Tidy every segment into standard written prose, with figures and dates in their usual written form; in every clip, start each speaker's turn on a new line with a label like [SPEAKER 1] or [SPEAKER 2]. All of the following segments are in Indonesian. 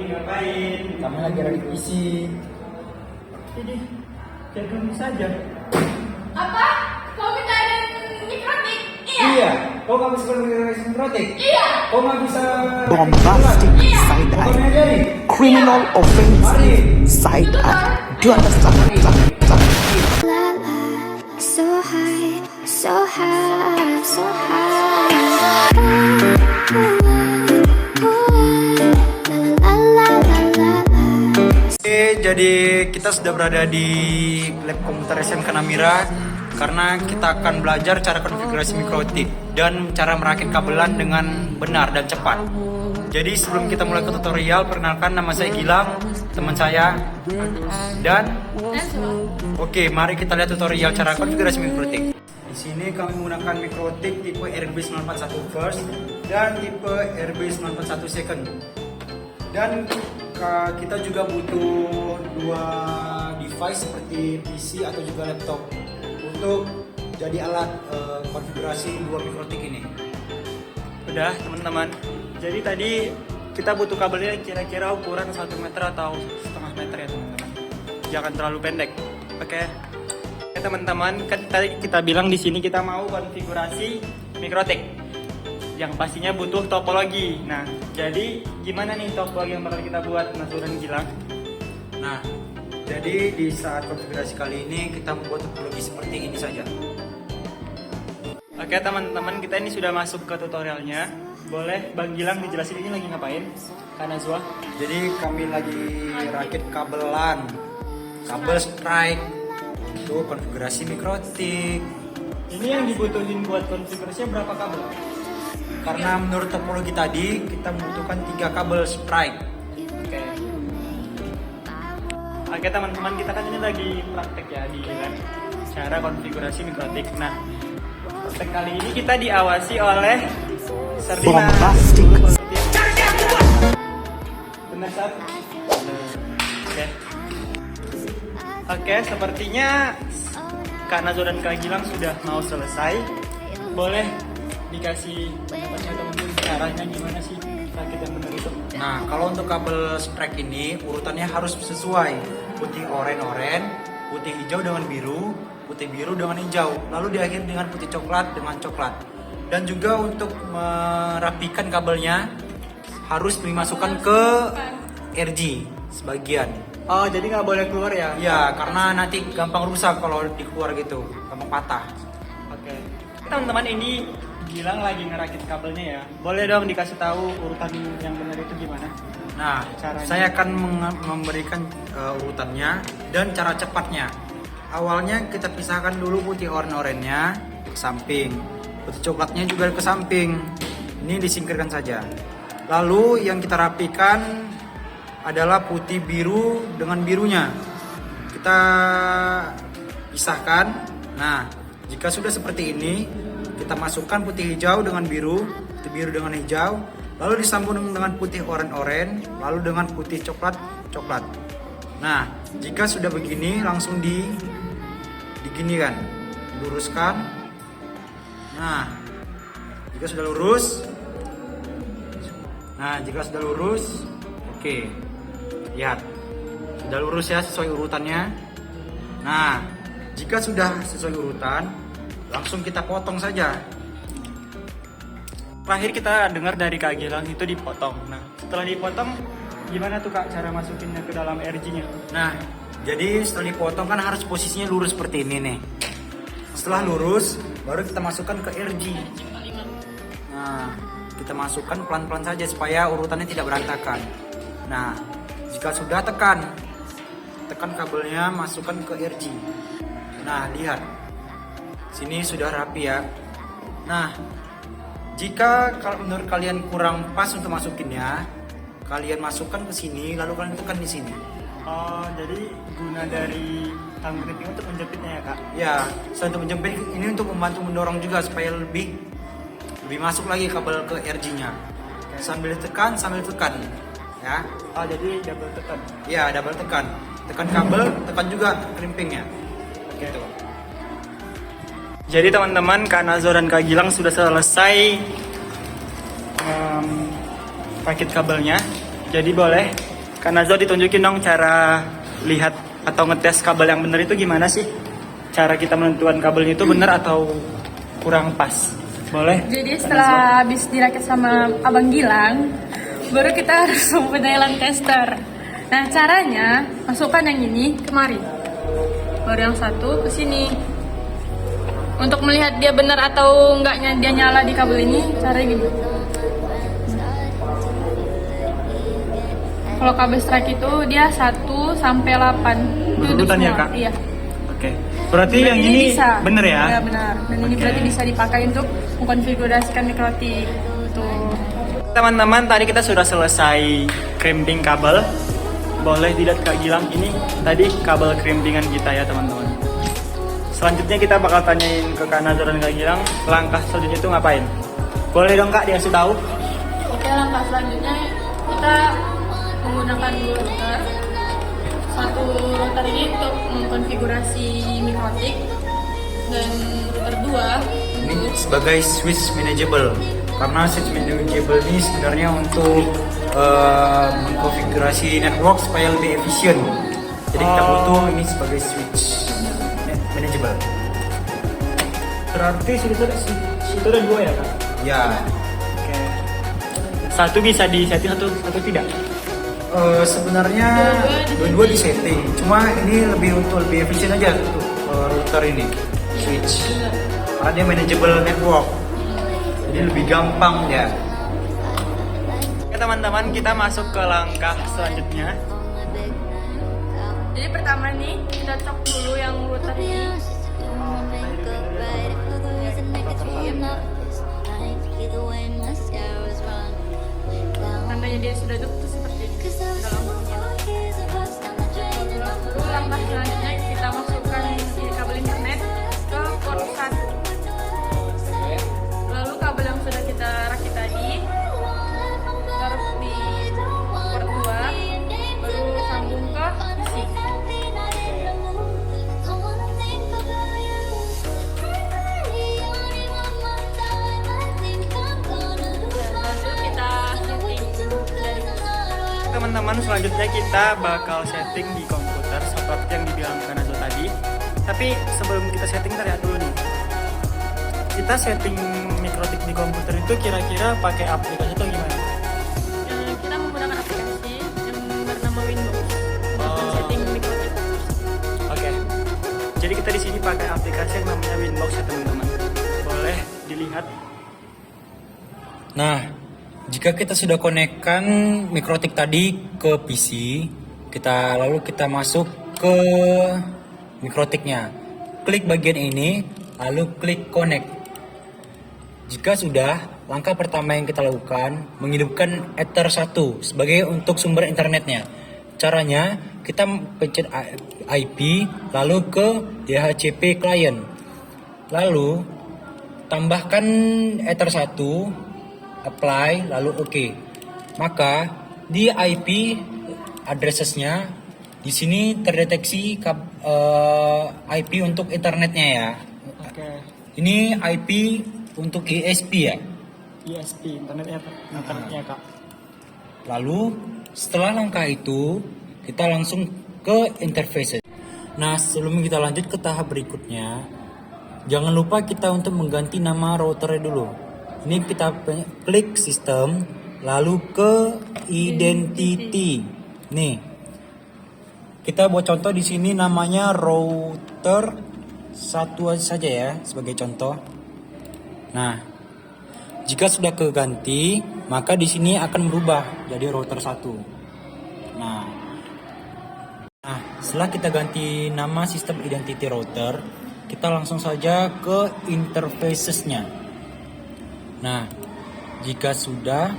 [SPEAKER 1] ngapain?
[SPEAKER 2] Kami lagi ada PC.
[SPEAKER 1] Ini jangan saja.
[SPEAKER 3] Apa? Kau minta ada mikrotik?
[SPEAKER 2] Iya. Kau nggak bisa bergerak mikrotik?
[SPEAKER 3] Iya.
[SPEAKER 2] Kau nggak bisa.
[SPEAKER 4] Bombastic side
[SPEAKER 2] Kau
[SPEAKER 4] eye,
[SPEAKER 2] ngajari?
[SPEAKER 4] criminal offensive side eye. Do you understand?
[SPEAKER 5] So high, so high, so high. La la la la la.
[SPEAKER 2] Oke, jadi kita sudah berada di lab komputer SMK Namira karena kita akan belajar cara konfigurasi mikrotik dan cara merakit kabelan dengan benar dan cepat. Jadi sebelum kita mulai ke tutorial, perkenalkan nama saya Gilang, teman saya, dan oke, mari kita lihat tutorial cara konfigurasi mikrotik. Di sini kami menggunakan mikrotik tipe RB941 first dan tipe RB941 second. Dan kita juga butuh dua device seperti PC atau juga laptop untuk jadi alat konfigurasi dua mikrotik ini.
[SPEAKER 1] Udah teman-teman. Jadi tadi kita butuh kabelnya kira-kira ukuran 1 meter atau setengah meter ya teman-teman. Jangan terlalu pendek. Oke. Oke teman-teman, kan tadi kita bilang di sini kita mau konfigurasi mikrotik. Yang pastinya butuh topologi. Nah, jadi gimana nih topologi yang bakal kita buat Nasuran Gilang?
[SPEAKER 2] Nah, jadi di saat konfigurasi kali ini kita membuat topologi seperti ini saja.
[SPEAKER 1] Oke teman-teman, kita ini sudah masuk ke tutorialnya. Boleh Bang Gilang dijelasin ini lagi ngapain? Kak Nazwa.
[SPEAKER 2] Jadi kami lagi rakit kabelan, kabel strike, itu konfigurasi mikrotik.
[SPEAKER 1] Ini yang dibutuhin buat konfigurasinya berapa kabel?
[SPEAKER 2] Karena menurut topologi tadi kita membutuhkan 3 kabel strike.
[SPEAKER 1] Oke. Oke teman-teman, kita kan ini lagi praktek ya di lab cara konfigurasi mikrotik. Nah, praktek kali ini kita diawasi oleh Serdina.
[SPEAKER 4] Bombastic.
[SPEAKER 1] Benar, Sar? Oke. Oke, sepertinya Kak Nazo dan Kak Gilang sudah mau selesai. Boleh dikasih pendapatnya teman-teman caranya gimana sih rakit yang benar itu?
[SPEAKER 2] Nah, kalau untuk kabel strike ini urutannya harus sesuai. Putih oren, putih hijau dengan biru, putih biru dengan hijau, lalu diakhiri dengan putih coklat dengan coklat. Dan juga untuk merapikan kabelnya harus dimasukkan ke RG sebagian.
[SPEAKER 1] Oh, jadi nggak boleh keluar ya?
[SPEAKER 2] Ya, karena nanti gampang rusak kalau dikeluar gitu, gampang patah.
[SPEAKER 1] Oke. Teman-teman, ini Gilang lagi ngerakit kabelnya ya. Boleh dong dikasih tahu urutan yang benar itu gimana?
[SPEAKER 2] Nah,
[SPEAKER 1] Caranya.
[SPEAKER 2] saya akan memberikan urutannya dan cara cepatnya. Awalnya kita pisahkan dulu putih oren-orennya ke samping, putih coklatnya juga ke samping. Ini disingkirkan saja. Lalu yang kita rapikan adalah putih biru dengan birunya. Kita pisahkan. Nah, jika sudah seperti ini, kita masukkan putih hijau dengan biru, putih biru dengan hijau, lalu disambung dengan putih oren-oren, lalu dengan putih coklat. Nah, jika sudah begini langsung diginikan, luruskan. Nah, jika sudah lurus, oke, lihat, sudah lurus ya sesuai urutannya. Nah, jika sudah sesuai urutan, langsung kita potong saja.
[SPEAKER 1] Terakhir kita dengar dari Kak Gilang itu dipotong. Nah, setelah dipotong, gimana tuh Kak cara masukinnya ke dalam RG-nya?
[SPEAKER 2] Nah, jadi setelah dipotong kan harus posisinya lurus seperti ini nih. Setelah lurus, baru kita masukkan ke RG. Nah, kita masukkan pelan-pelan saja supaya urutannya tidak berantakan. Nah, jika sudah tekan kabelnya, masukkan ke RG. Nah, lihat. Sini sudah rapi ya. Nah, jika kalau menurut kalian kurang pas untuk masukinnya, kalian masukkan ke sini, lalu kalian tekan di sini.
[SPEAKER 1] Oh, jadi guna dari tang kriting untuk menjepitnya ya Kak?
[SPEAKER 2] Ya, selain untuk menjepit, ini untuk membantu mendorong juga supaya lebih masuk lagi kabel ke RG-nya. Sambil tekan, ya.
[SPEAKER 1] Oh, jadi double tekan.
[SPEAKER 2] Ya, double tekan. Tekan kabel, tekan juga krimpingnya. Gitu.
[SPEAKER 1] Jadi teman-teman, Kak Nazo dan Kak Gilang sudah selesai rakit kabelnya. Jadi boleh Kak Nazwa ditunjukin dong cara lihat atau ngetes kabel yang benar itu gimana sih? Cara kita menentukan kabelnya itu benar atau kurang pas? Boleh?
[SPEAKER 3] Jadi setelah habis dirakit sama Abang Gilang, baru kita harus mempunyai line tester. Nah caranya, masukkan yang ini kemari, baru yang satu ke sini. Untuk melihat dia benar atau enggaknya dia nyala di kabel ini, caranya gini. Kalau kabel strike itu dia 1 sampai 8.
[SPEAKER 1] Berurutan ya, Kak?
[SPEAKER 3] Iya.
[SPEAKER 1] Oke. Berarti yang ini
[SPEAKER 3] bisa.
[SPEAKER 1] bener ya?
[SPEAKER 3] Iya benar. Dan ini
[SPEAKER 1] Oke.
[SPEAKER 3] berarti bisa dipakai untuk mengkonfigurasikan mikrotik. Tuh.
[SPEAKER 1] Teman-teman, tadi kita sudah selesai crimping kabel. Boleh dilihat Kak Gilang, ini tadi kabel crimpingan kita ya teman-teman. Selanjutnya kita bakal tanyain ke Kak Nazar dan Kak Gilang, langkah selanjutnya itu ngapain? Boleh dong Kak, dikasih tahu?
[SPEAKER 3] Oke, langkah selanjutnya kita menggunakan 2 router. Satu router ini untuk mengkonfigurasi mikrotik dan router 2
[SPEAKER 2] Ini sebagai switch manageable, karena switch manageable ini sebenarnya untuk mengkonfigurasi network supaya lebih efisien. Jadi kita butuh ini sebagai switch manageable.
[SPEAKER 1] Berarti situ ada 2 ya Kak?
[SPEAKER 2] Ya,
[SPEAKER 1] Oke. Satu bisa disetting, satu tidak?
[SPEAKER 2] sebenarnya dua-dua di setting, cuma ini lebih efisien aja untuk router ini switch, karena dia manageable network, jadi lebih gampang ya.
[SPEAKER 1] Oke teman-teman, kita masuk ke langkah selanjutnya.
[SPEAKER 3] Jadi pertama nih kita cok dulu yang router ini. Tandanya dia sudah tutup seperti ini. Sudah lampunya. Lalu langkah selanjutnya kita masukkan kabel internet ke port 1. Lalu kabel yang sudah kita rakit tadi taruh di port 2, baru sambung ke PC.
[SPEAKER 1] Teman-teman, selanjutnya kita bakal setting di komputer seperti yang dibilang Kak Nazwa tadi. Tapi sebelum kita setting, kita lihat dulu nih. Kita setting mikrotik di komputer itu kira-kira pakai aplikasi atau gimana?
[SPEAKER 3] Kita menggunakan aplikasi yang bernama Windows untuk setting mikrotik.
[SPEAKER 1] Oke. Jadi kita di sini pakai aplikasi yang namanya Winbox ya teman-teman. Boleh dilihat.
[SPEAKER 2] Nah, jika kita sudah konekkan mikrotik tadi ke PC, lalu kita masuk ke mikrotiknya. Klik bagian ini, lalu klik connect. Jika sudah, langkah pertama yang kita lakukan menghidupkan Ether 1 sebagai untuk sumber internetnya. Caranya, kita pencet IP, lalu ke DHCP client. Lalu, tambahkan Ether 1, apply, lalu OK. Maka di IP addressesnya di sini terdeteksi IP untuk internetnya ya.
[SPEAKER 1] Oke.
[SPEAKER 2] Ini IP untuk ISP ya.
[SPEAKER 1] ISP, internetnya Kak.
[SPEAKER 2] Lalu setelah langkah itu kita langsung ke interface. Nah, sebelum kita lanjut ke tahap berikutnya, jangan lupa kita untuk mengganti nama routernya dulu. Ini kita klik sistem, lalu ke identity. Nih, kita buat contoh di sini namanya router 1 saja ya sebagai contoh. Nah, jika sudah keganti, maka di sini akan berubah jadi router 1. Nah, setelah kita ganti nama sistem identity router, kita langsung saja ke interfaces-nya. Nah, jika sudah,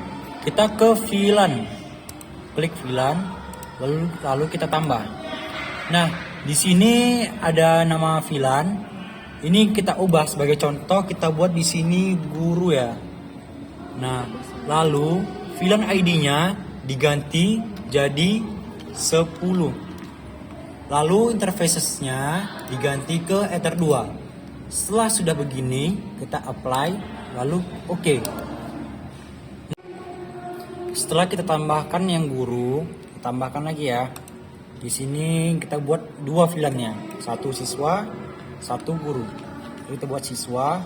[SPEAKER 2] kita ke VLAN. Klik VLAN, lalu kita tambah. Nah, di sini ada nama VLAN. Ini kita ubah sebagai contoh, kita buat di sini guru ya. Nah, lalu VLAN ID-nya diganti jadi 10. Lalu interfaces-nya diganti ke Ether 2. Setelah sudah begini, kita apply, lalu OK. Setelah kita tambahkan yang guru, kita tambahkan lagi ya. Di sini kita buat 2 VLAN-nya, 1 siswa, 1 guru. Jadi kita buat siswa,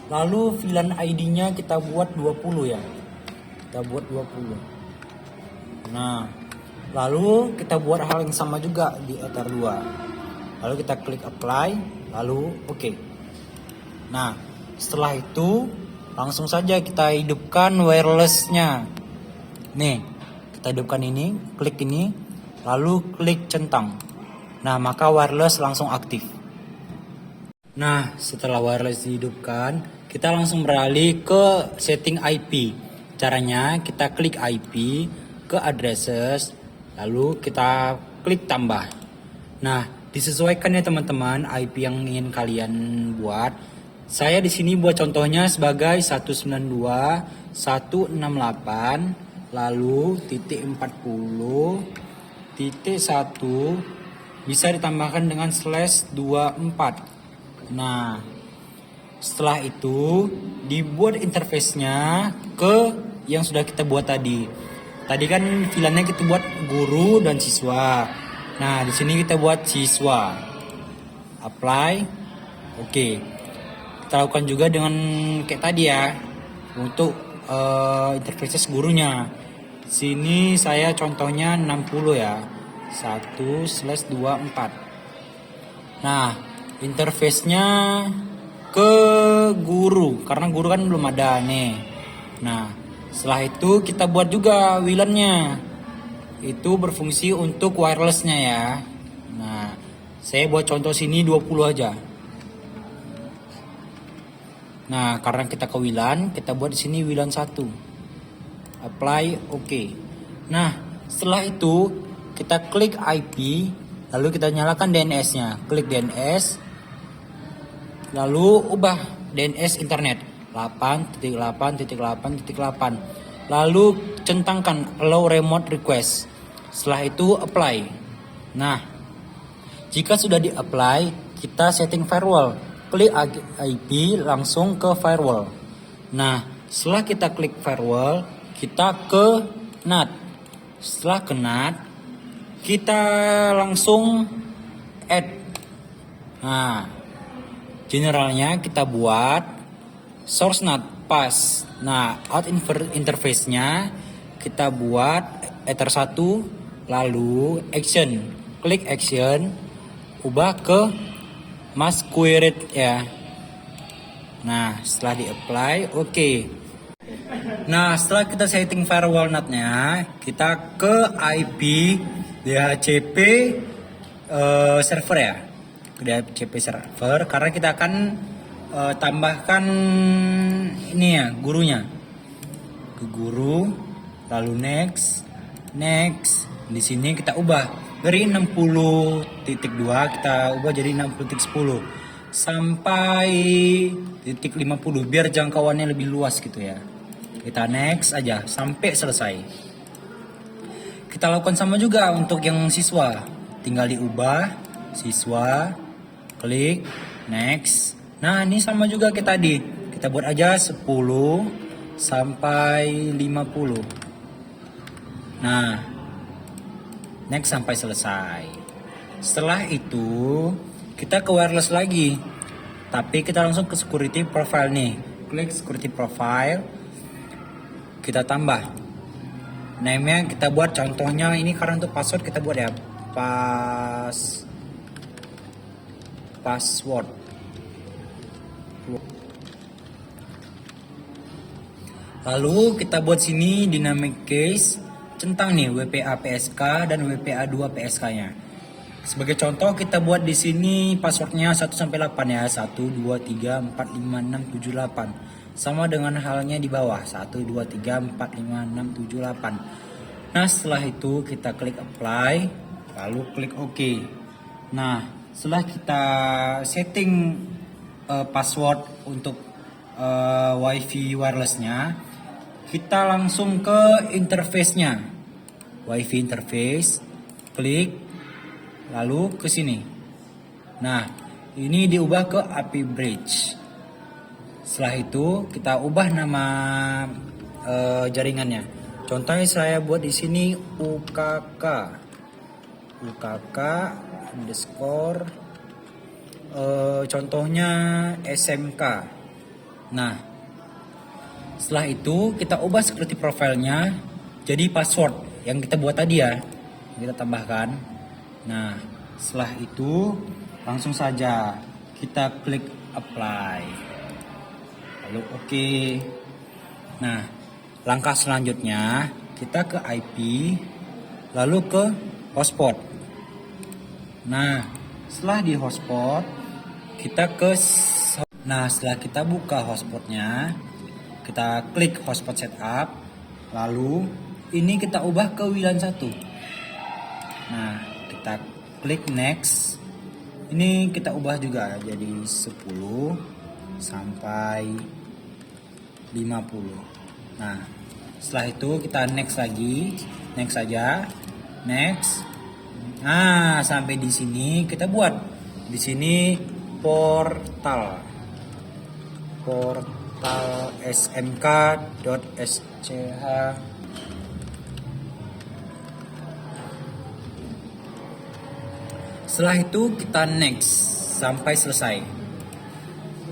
[SPEAKER 2] lalu VLAN ID-nya kita buat 20 ya. Kita buat 20. Nah, lalu kita buat hal yang sama juga di Ether 2. Lalu kita klik apply, lalu oke. Nah, setelah itu langsung saja kita hidupkan wireless-nya. Nih, kita hidupkan ini, klik ini, lalu klik centang. Nah, maka wireless langsung aktif. Nah, setelah wireless dihidupkan, kita langsung beralih ke setting IP. Caranya kita klik IP ke addresses, lalu kita klik tambah. Nah, disesuaikan ya teman-teman IP yang ingin kalian buat. Saya di sini buat contohnya sebagai 192.168 lalu .40 .1 bisa ditambahkan dengan /24. Nah, setelah itu dibuat interface-nya ke yang sudah kita buat tadi. Tadi kan VLAN-nya kita buat guru dan siswa. Nah, di sini kita buat siswa. Apply. Oke. Kita lakukan juga dengan kayak tadi ya. Untuk interface gurunya. Sini saya contohnya 60 ya. 1/24. Nah, interface-nya ke guru karena guru kan belum ada nih. Nah, setelah itu kita buat juga WLAN-nya. Itu berfungsi untuk wireless-nya ya. Nah, saya buat contoh sini 20 aja. Nah, karena kita ke WLAN, kita buat di sini WLAN 1. Apply, oke. Nah, setelah itu kita klik IP, lalu kita nyalakan DNS-nya. Klik DNS, lalu ubah DNS internet 8.8.8.8. Lalu centangkan allow remote request. Setelah itu apply. Nah, jika sudah di-apply, kita setting firewall. Klik IP langsung ke firewall. Nah, setelah kita klik firewall, kita ke NAT. Setelah ke NAT, kita langsung add. Nah, generalnya kita buat source NAT pass. Nah, out interface-nya kita buat Ether 1, lalu action. Klik action, ubah ke masquerade ya. Nah, setelah di-apply, oke. Nah, setelah kita setting firewall NAT-nya, kita ke IP DHCP server ya. Ke DHCP server karena kita akan tambahkan ini ya, gurunya. Ke guru, lalu next. Di sini kita ubah dari 60.2 kita ubah jadi 60.10 sampai .50 biar jangkauannya lebih luas gitu ya. Kita next aja sampai selesai. Kita lakukan sama juga untuk yang siswa. Tinggal diubah siswa, klik next. Nah, ini sama juga kayak tadi. Kita buat aja 10 sampai 50. Nah, next sampai selesai. Setelah itu kita ke wireless lagi. Tapi kita langsung ke security profile nih. Klik security profile. Kita tambah. Name-nya kita buat contohnya ini karena untuk password kita buat ya. Password. Lalu kita buat sini dynamic case. Centang nih WPA PSK dan WPA 2 PSK-nya. Sebagai contoh kita buat di sini passwordnya 1 sampai 8 ya. 1 2 3 4 5 6 7 8. Sama dengan halnya di bawah 1 2 3 4 5 6 7 8. Nah, setelah itu kita klik apply, lalu klik OK. Nah, setelah kita setting password untuk WiFi wirelessnya, kita langsung ke interface-nya. WiFi interface, klik, lalu ke sini. Nah, ini diubah ke API Bridge. Setelah itu kita ubah nama jaringannya. Contohnya saya buat di sini UKK underscore contohnya SMK. Nah, setelah itu kita ubah security profile-nya jadi password yang kita buat tadi ya. Kita tambahkan. Nah, setelah itu langsung saja kita klik apply. Lalu oke. Nah, langkah selanjutnya kita ke IP lalu ke hotspot. Nah, setelah di hotspot kita setelah kita buka hotspotnya, kita klik hotspot setup, lalu ini kita ubah ke WLAN 1. Nah, kita klik next. Ini kita ubah juga jadi 10 sampai 50. Nah, setelah itu kita next lagi, next saja, next. Nah, sampai di sini kita buat di sini portal smk.sch. Setelah itu kita next sampai selesai.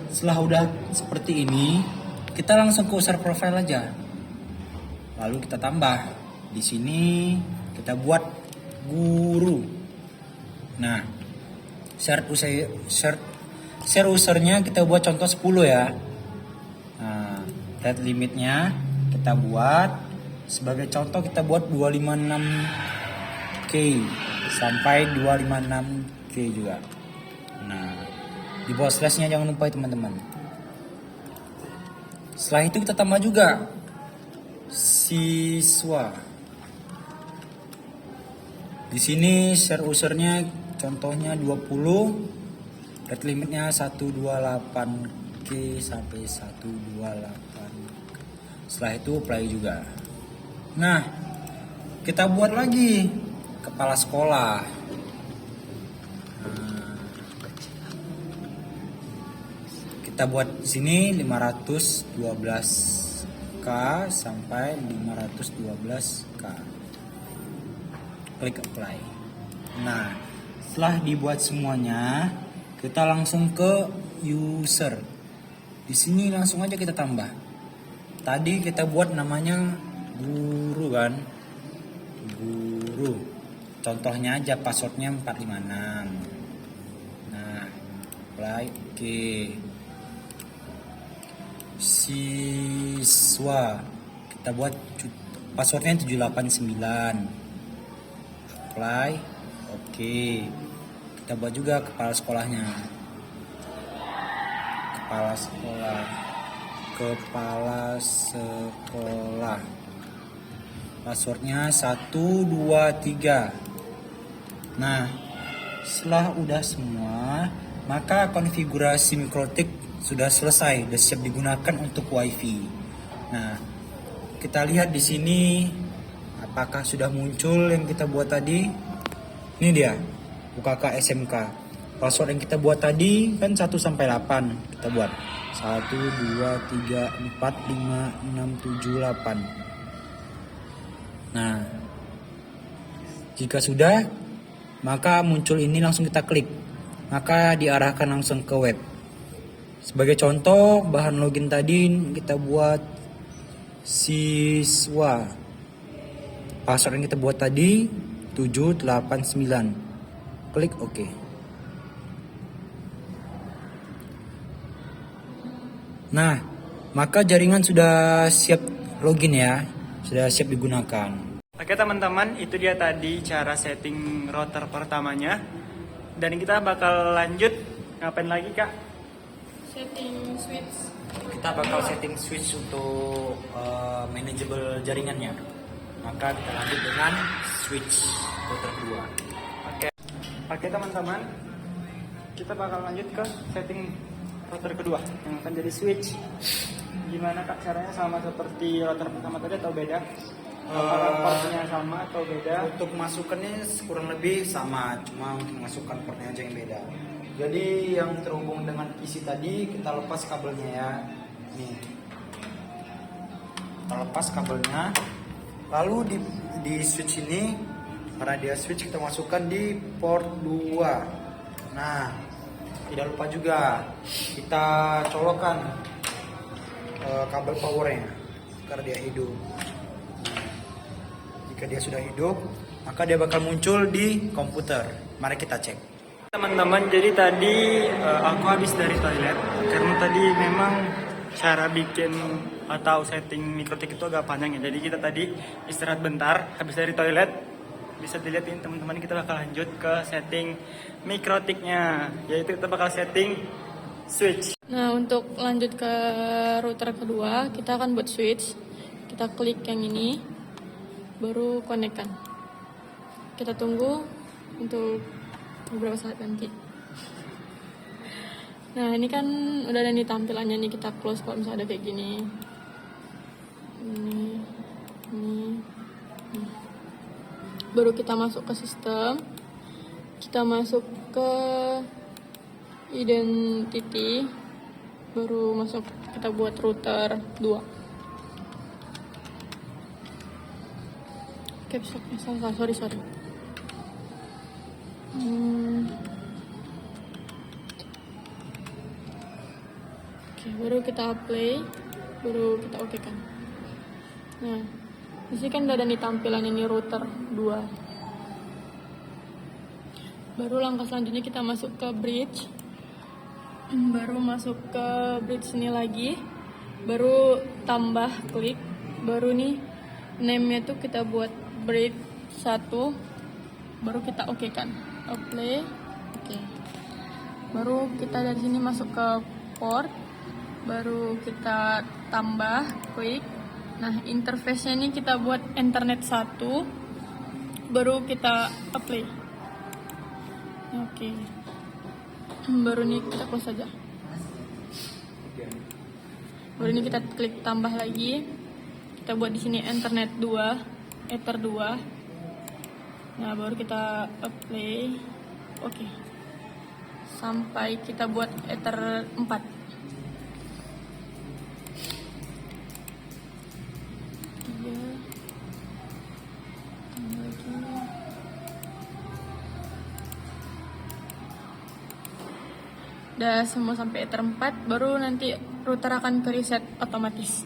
[SPEAKER 2] Setelah udah seperti ini, kita langsung ke user profile aja. Lalu kita tambah. Di sini kita buat guru. Nah, share usernya kita buat contoh 10 ya. Nah, head limitnya kita buat sebagai contoh, kita buat 256k sampai 256k juga. Nah, di bawah slashnya jangan lupa ya teman-teman. Setelah itu kita tambah juga siswa. Di sini share usernya contohnya 20, rate limitnya 128k sampai 128. Setelah itu play juga. Nah, kita buat lagi kepala sekolah. Kita buat di sini 512k sampai 512k. Klik apply. Nah, setelah dibuat semuanya, kita langsung ke user. Di sini langsung aja kita tambah. Tadi kita buat namanya guru kan? Guru. Contohnya aja passwordnya 456. Nah, apply. Oke. Siswa. Kita buat passwordnya 789. Apply. Oke. Kita buat juga kepala sekolahnya. Kepala sekolah. Passwordnya 123. Nah, setelah udah semua, maka konfigurasi mikrotik sudah selesai, sudah siap digunakan untuk WiFi. Nah, kita lihat di sini apakah sudah muncul yang kita buat tadi. Ini dia, UKK SMK. Password yang kita buat tadi kan 1 sampai 8. Kita buat 1 2 3 4 5 6 7 8. Nah, jika sudah, maka muncul ini langsung kita klik. Maka diarahkan langsung ke web. Sebagai contoh, bahan login tadi kita buat siswa. Password yang kita buat tadi 789. Klik OK. Nah, maka jaringan sudah siap login ya. Sudah siap digunakan.
[SPEAKER 1] Oke teman-teman, itu dia tadi cara setting router pertamanya. Dan kita bakal lanjut ngapain lagi kak?
[SPEAKER 3] Setting switch.
[SPEAKER 2] Kita bakal setting switch untuk manageable jaringannya. Maka kita lanjut dengan switch router kedua.
[SPEAKER 1] Oke teman-teman, kita bakal lanjut ke setting router kedua yang akan jadi switch. Gimana kak caranya, sama seperti router pertama tadi atau beda? Apakah portnya sama atau beda?
[SPEAKER 2] Untuk masukannya kurang lebih sama, cuma untuk masukkan portnya aja yang beda. Jadi yang terhubung dengan PC tadi kita lepas kabelnya ya. Nih. Kita lepas kabelnya. Lalu di switch ini, karena dia switch, kita masukkan di port 2. Nah, tidak lupa juga kita colokkan kabel powernya agar dia hidup. Jika dia sudah hidup, maka dia bakal muncul di komputer. Mari kita cek.
[SPEAKER 1] Teman-teman, jadi tadi aku habis dari toilet karena tadi memang cara bikin atau setting mikrotik itu agak panjang ya. Jadi kita tadi istirahat bentar habis dari toilet. Bisa dilihatin teman-teman, kita bakal lanjut ke setting mikrotiknya, yaitu kita bakal setting switch.
[SPEAKER 3] Nah, untuk lanjut ke router kedua, kita akan buat switch. Kita klik yang ini, baru konekkan. Kita tunggu untuk beberapa saat nanti. Nah, ini kan udah ada nih tampilannya nih, kita close kalau misalnya ada kayak gini. Ini. Baru kita masuk ke sistem. Kita masuk ke identity. Baru masuk, kita buat router 2. Caps lock, salah, sorry. Oke, baru kita play, baru kita oke kan. Nah, di sini kan udah ada nih tampilan ini router 2. Baru langkah selanjutnya kita masuk ke bridge. Baru masuk ke bridge ini lagi. Baru tambah klik. Baru nih name-nya tuh kita buat bridge 1. Baru kita oke kan. Play. Oke. Baru kita dari sini masuk ke port. Baru kita tambah klik. Nah, interface-nya ini kita buat internet 1, baru kita apply. Oke. Baru ini kita close saja. Baru ini kita klik tambah lagi. Kita buat di sini internet 2, ether 2. Nah, baru kita apply. Oke. Sampai kita buat ether 4. Udah semua sampai ether 4, baru nanti router akan ke reset otomatis.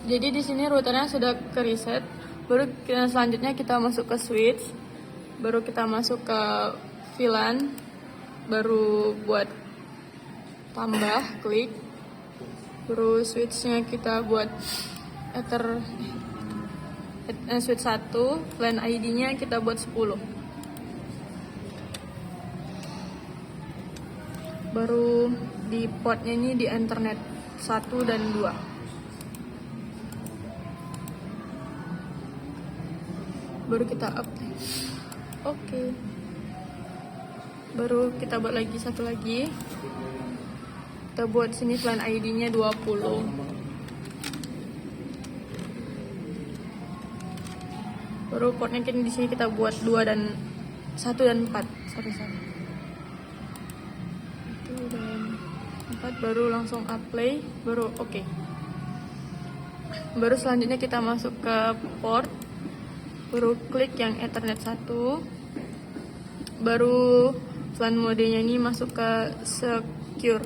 [SPEAKER 3] Jadi di sini routernya sudah ke reset, baru selanjutnya kita masuk ke switch, baru kita masuk ke VLAN, baru buat tambah klik, baru switchnya kita buat ether switch 1, LAN ID-nya kita buat 10. Baru di portnya ini di internet 1 dan 2. Baru kita update. Oke. Baru kita buat lagi satu lagi. Kita buat sini LAN ID-nya 20. Baru portnya di sini kita buat 2 dan 1 dan 4. Sorry. 1 dan 4, baru langsung apply, baru oke. Baru selanjutnya kita masuk ke port, baru klik yang ethernet 1, baru VLAN modenya ini masuk ke secure,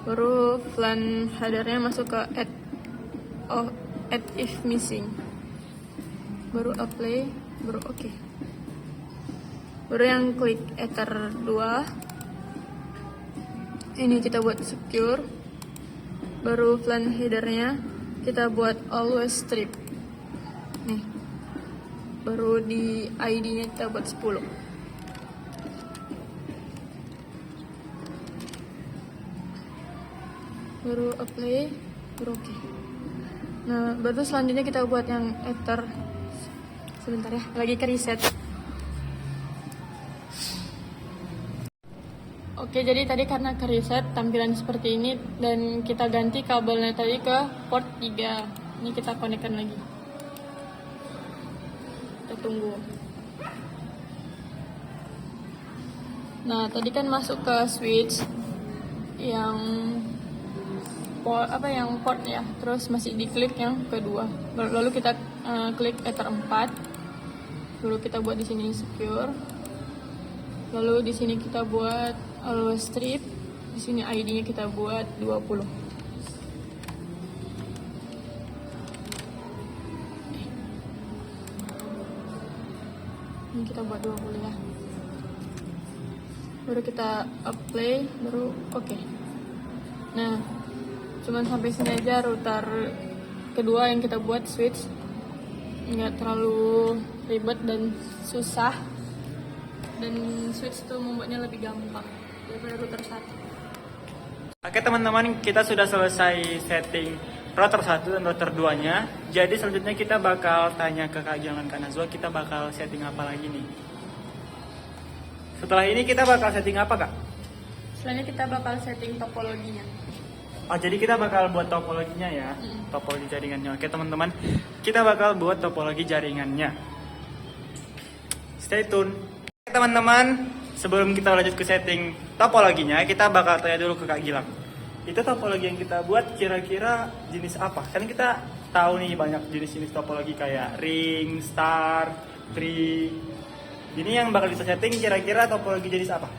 [SPEAKER 3] baru VLAN headernya masuk ke add if missing, baru apply, baru oke. Baru yang klik ether 2 ini kita buat secure, baru VLAN headernya kita buat always strip nih, baru di ID nya kita buat 10. Baru apply, baru oke. Nah, baru selanjutnya kita buat yang ether, sebentar ya, lagi ke reset. Oke, jadi tadi karena ke reset tampilan seperti ini dan kita ganti kabelnya tadi ke port 3. Ini kita konekkan lagi. Kita tunggu. Nah, tadi kan masuk ke switch yang port ya, terus masih diklik yang kedua, lalu kita klik Ether 4, lalu kita buat di sini secure, lalu di sini kita buat always strip, di sini ID-nya kita buat 20. Ini kita buat 20 ya. Baru kita apply, baru oke. Nah, cuman sampai sini aja router kedua yang kita buat switch. Nggak terlalu ribet dan susah. Dan switch itu membuatnya lebih gampang daripada router 1.
[SPEAKER 1] Oke teman-teman, kita sudah selesai setting router 1 dan router 2-nya. Jadi selanjutnya kita bakal tanya ke Kak Gilang dan Kak Nazwa, kita bakal setting apa lagi nih? Setelah ini kita bakal setting apa, Kak?
[SPEAKER 3] Selanjutnya kita bakal setting topologinya.
[SPEAKER 1] Oh, jadi kita bakal buat topologinya ya, topologi jaringannya. Oke teman-teman, kita bakal buat topologi jaringannya. Stay tune. Oke teman-teman, sebelum kita lanjut ke setting topologinya, kita bakal tanya dulu ke Kak Gilang. Itu topologi yang kita buat kira-kira jenis apa? Kan kita tahu nih banyak jenis-jenis topologi kayak ring, star, tree. Ini yang bakal kita setting kira-kira topologi jenis apa?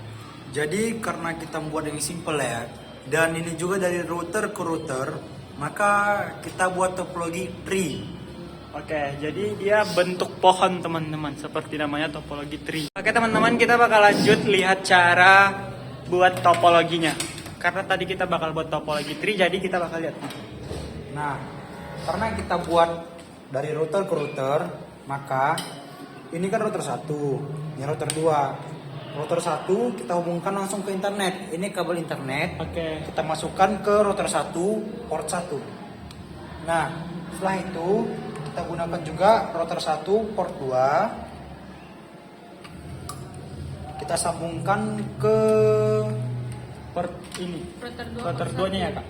[SPEAKER 2] Jadi karena kita membuat yang simple ya, dan ini juga dari router ke router, maka kita buat topologi tree.
[SPEAKER 1] Oke, jadi dia bentuk pohon teman-teman, seperti namanya topologi tree. Oke teman-teman, kita bakal lanjut lihat cara buat topologinya. Karena tadi kita bakal buat topologi tree, jadi kita bakal lihat.
[SPEAKER 2] Nah, karena kita buat dari router ke router, maka ini kan router 1, ini router 2. Router 1 kita hubungkan langsung ke internet. Ini kabel internet.
[SPEAKER 1] Oke.
[SPEAKER 2] Kita masukkan ke router 1, port 1. Nah, setelah itu kita gunakan juga router 1, port 2. Kita sambungkan ke
[SPEAKER 1] Port ini,
[SPEAKER 3] Router 2
[SPEAKER 1] router 2-nya ya Kak?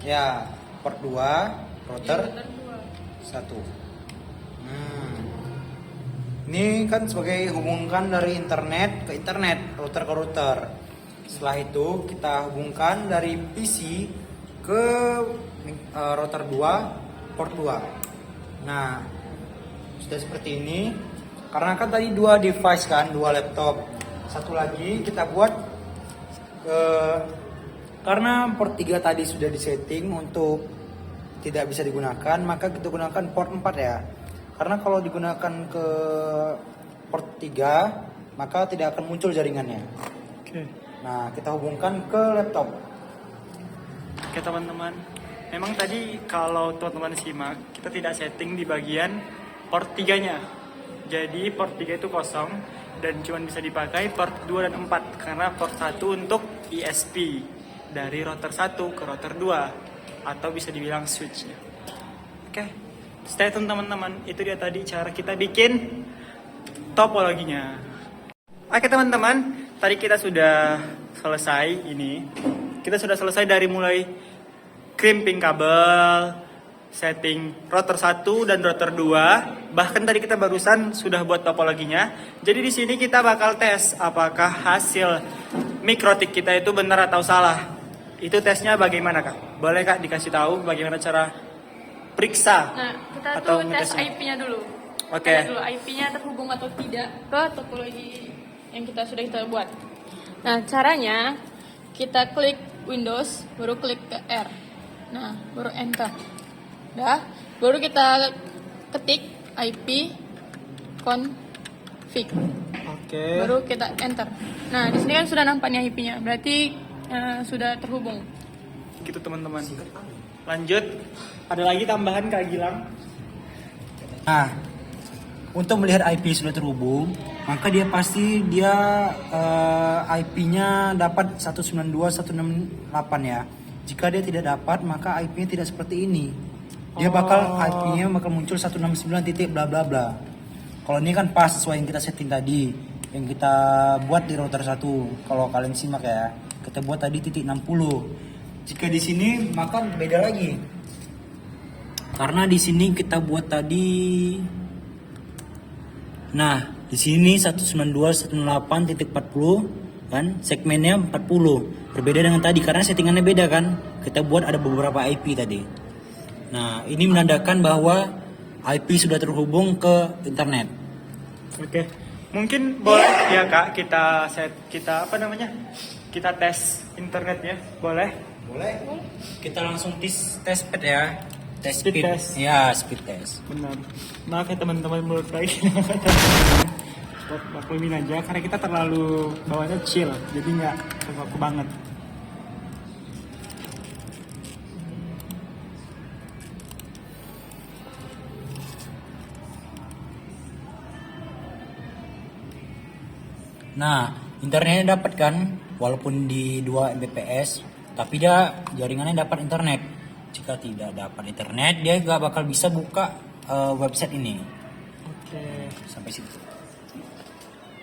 [SPEAKER 2] ya, port 2, router
[SPEAKER 3] Router
[SPEAKER 2] 1. Ini kan sebagai hubungkan dari internet ke internet, router ke router. Setelah itu kita hubungkan dari PC ke router 2, port 2. Nah, sudah seperti ini. Karena kan tadi 2 device kan, 2 laptop. Satu lagi kita buat karena port 3 tadi sudah disetting untuk tidak bisa digunakan, maka kita gunakan port 4 ya. Karena kalau digunakan ke port 3, maka tidak akan muncul jaringannya.
[SPEAKER 1] Oke.
[SPEAKER 2] Nah, kita hubungkan ke laptop.
[SPEAKER 1] Oke teman-teman, memang tadi kalau teman-teman simak, kita tidak setting di bagian port 3-nya. Jadi port 3 itu kosong dan cuma bisa dipakai port 2 dan 4 karena port 1 untuk ISP dari router 1 ke router 2 atau bisa dibilang switch-nya. Oke, stay tune teman-teman, itu dia tadi cara kita bikin topologinya. Oke teman-teman, tadi kita sudah selesai ini. Kita sudah selesai dari mulai crimping kabel, setting router 1 dan router 2. Bahkan tadi kita barusan sudah buat topologinya. Jadi di sini kita bakal tes apakah hasil mikrotik kita itu benar atau salah. Itu tesnya bagaimana Kak? Boleh Kak dikasih tahu bagaimana cara periksa?
[SPEAKER 3] Nah, kita
[SPEAKER 1] atau
[SPEAKER 3] tuh tes
[SPEAKER 1] ngetesnya?
[SPEAKER 3] IP-nya dulu.
[SPEAKER 1] Oke.
[SPEAKER 3] Kita dulu IP-nya terhubung atau tidak ke topologi yang kita buat. Nah, caranya kita klik Windows, baru klik ke R. Nah, baru enter. Dah, baru kita ketik IP config.
[SPEAKER 1] Oke.
[SPEAKER 3] Baru kita enter. Nah, di sini kan sudah nampak nih IP-nya. Berarti sudah terhubung.
[SPEAKER 1] Gitu teman-teman. Lanjut. Ada lagi tambahan Kak Gilang?
[SPEAKER 2] Nah, untuk melihat IP sudah terhubung, maka dia pasti IP-nya dapat 192.168 ya. Jika dia tidak dapat, maka IP-nya tidak seperti ini. Dia IP-nya bakal muncul 169 titik bla bla bla. Kalau ini kan pas sesuai yang kita setting tadi, yang kita buat di router 1. Kalau kalian simak ya, kita buat tadi titik 60. Jika di sini maka beda lagi. Karena di sini kita buat tadi, nah di sini 192.168.40. kan segmennya 40. Berbeda dengan tadi karena settingannya beda kan. Kita buat ada beberapa IP tadi. Nah, ini menandakan bahwa IP sudah terhubung ke internet.
[SPEAKER 1] Oke. Mungkin boleh ya Kak kita apa namanya? Kita tes internetnya, boleh?
[SPEAKER 2] Boleh. Kita langsung tes pad ya. Tes
[SPEAKER 1] Speed
[SPEAKER 2] speed.
[SPEAKER 1] test.
[SPEAKER 2] Ya, speed test.
[SPEAKER 1] Benar. Maaf ya teman-teman menurut lagi. Stop maklumin aja karena kita terlalu bawahnya chill, jadi nggak terlalu banget.
[SPEAKER 2] Nah, internetnya dapat kan, walaupun di 2 Mbps, tapi dia jaringannya dapat internet. Jika tidak dapat internet, dia gak bakal bisa buka website ini.
[SPEAKER 1] Oke.
[SPEAKER 2] Sampai situ.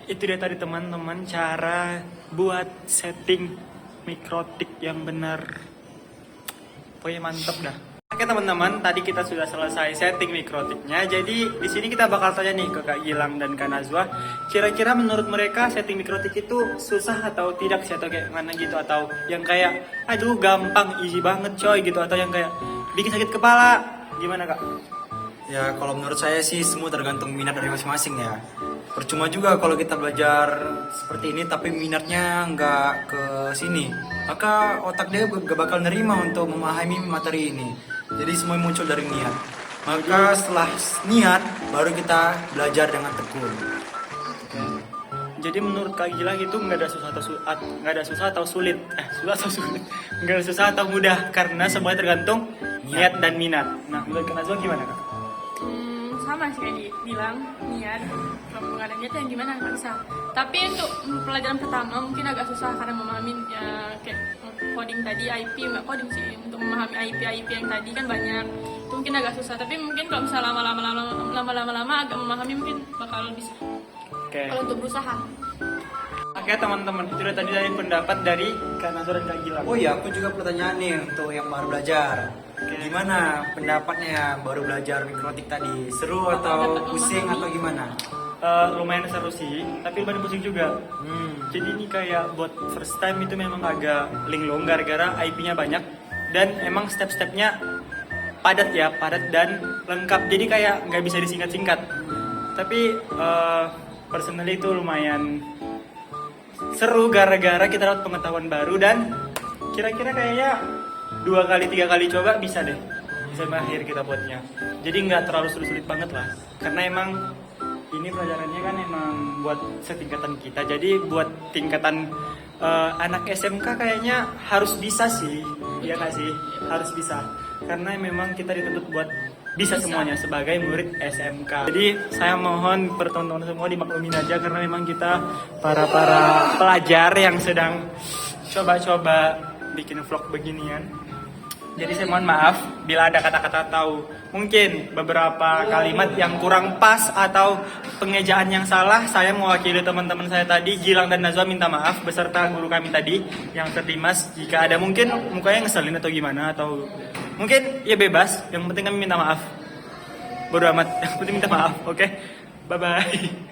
[SPEAKER 1] Itu dia tadi teman-teman cara buat setting mikrotik yang benar. Pokoknya mantep dah. Oke teman-teman, tadi kita sudah selesai setting mikrotiknya. Jadi di sini kita bakal tanya nih ke Kak Gilang dan Kak Nazwa, kira-kira menurut mereka setting mikrotik itu susah atau tidak sih, atau kayak mana gitu, atau yang kayak aduh gampang, easy banget coy gitu, atau yang kayak bikin sakit kepala, gimana Kak?
[SPEAKER 2] Ya, kalau menurut saya sih semua tergantung minat dari masing-masing ya. Percuma juga kalau kita belajar seperti ini tapi minatnya nggak ke sini. Maka otak dia gak bakal nerima untuk memahami materi ini. Jadi semua muncul dari niat. Maka setelah niat baru kita belajar dengan tekun.
[SPEAKER 1] Jadi menurut Kak Gilang itu nggak ada susah atau sulit, nggak ada susah atau mudah karena semuanya tergantung niat dan minat. Nah menurut Kak Nazwa gimana Kak?
[SPEAKER 3] Sama sih kayak bilang niat, kalau nggak ada niat yang gimana nggak bisa. Tapi untuk pelajaran pertama mungkin agak susah karena memahami ya, kayak coding tadi IP, nggak coding sih, untuk memahami IP yang tadi kan banyak, itu mungkin agak susah. Tapi mungkin kalau misalnya lama-lama agak memahami mungkin bakal bisa.
[SPEAKER 1] Oke.
[SPEAKER 3] Kalau untuk berusaha.
[SPEAKER 1] Oke teman-teman, itu udah tadi dari pendapat dari Kak Nazwa dan Kak Gilang.
[SPEAKER 2] Oh iya, aku juga pertanyaan nih untuk yang baru belajar. Gimana pendapatnya ya baru belajar mikrotik tadi? Seru atau pusing atau gimana?
[SPEAKER 1] Lumayan seru sih, tapi lumayan pusing juga. Jadi ini kayak buat first time itu memang agak linglung gara-gara IP-nya banyak dan emang step-stepnya padat dan lengkap. Jadi kayak nggak bisa disingkat-singkat. Tapi personally itu lumayan seru gara-gara kita dapat pengetahuan baru dan kira-kira kayaknya 2-3 kali coba bisa mahir kita buatnya. Jadi nggak terlalu sulit-sulit banget lah, karena emang ini pelajarannya kan emang buat setingkatan kita. Jadi buat tingkatan anak SMK kayaknya harus bisa sih, ya nggak sih? Harus bisa, karena memang kita dituntut buat bisa semuanya sebagai murid SMK. Jadi saya mohon teman-teman semua dimaklumin aja karena memang kita para pelajar yang sedang coba-coba bikin vlog beginian. Jadi saya mohon maaf bila ada kata-kata atau mungkin beberapa kalimat yang kurang pas atau pengejaan yang salah. Saya mewakili teman-teman saya tadi, Gilang dan Nazwa, minta maaf beserta guru kami tadi yang Dimas. Jika ada mungkin mukanya ngeselin atau gimana, atau mungkin ya bebas. Yang penting kami minta maaf. Bodo amat, yang penting minta maaf, oke? Bye-bye.